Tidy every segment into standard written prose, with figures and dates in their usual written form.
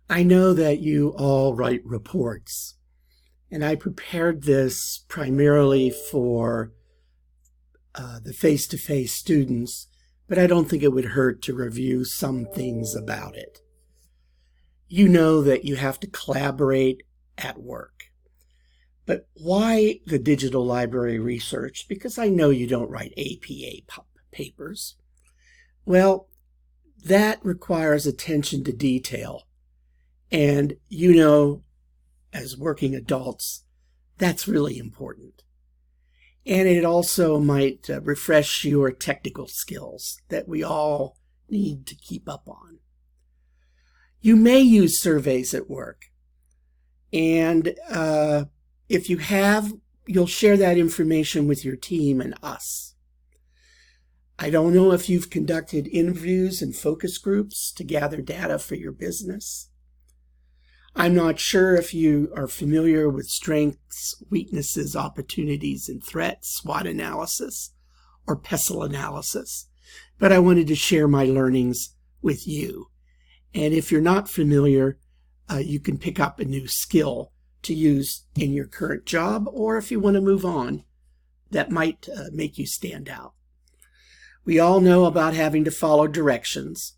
I know that you all write reports, and I prepared this primarily for the face-to-face students, but I don't think it would hurt to review some things about it. You know that you have to collaborate at work. But why the digital library research? Because I know you don't write APA papers. Well, that requires attention to detail. And you know, as working adults, that's really important. And it also might refresh your technical skills that we all need to keep up on. You may use surveys at work. And if you have, you'll share that information with your team and us. I don't know if you've conducted interviews and focus groups to gather data for your business. I'm not sure if you are familiar with strengths, weaknesses, opportunities, and threats, SWOT analysis, or PESTLE analysis, but I wanted to share my learnings with you. And if you're not familiar, you can pick up a new skill to use in your current job, or if you want to move on, that might make you stand out. We all know about having to follow directions.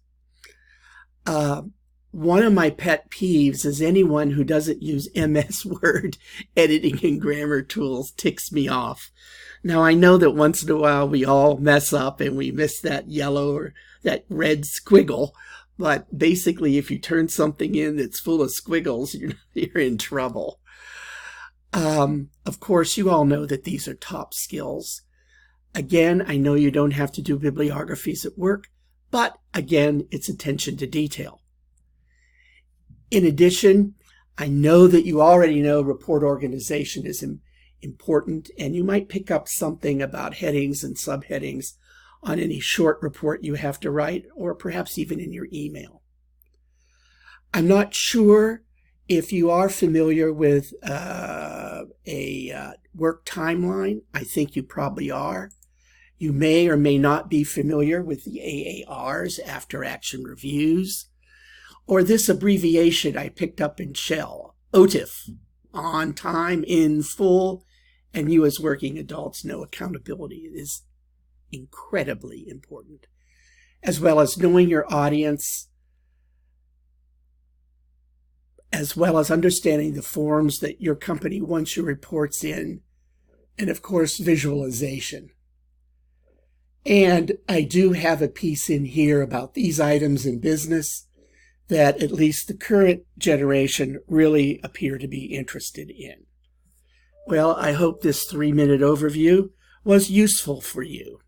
One of my pet peeves is anyone who doesn't use MS Word editing and grammar tools ticks me off. Now, I know that once in a while we all mess up and we miss that yellow or that red squiggle, but basically if you turn something in that's full of squiggles, you're in trouble. Of course, you all know that these are top skills. Again, I know you don't have to do bibliographies at work, but again, it's attention to detail. In addition, I know that you already know report organization is important, and you might pick up something about headings and subheadings on any short report you have to write, or perhaps even in your email. I'm not sure if you are familiar with a work timeline. I think you probably are. You may or may not be familiar with the AARs, after action reviews, or this abbreviation I picked up in Shell, OTIF, on time, in full, and you as working adults know accountability is incredibly important, as well as knowing your audience, as well as understanding the forms that your company wants your reports in, and of course, visualization. And I do have a piece in here about these items in business that at least the current generation really appear to be interested in. Well, I hope this 3-minute overview was useful for you.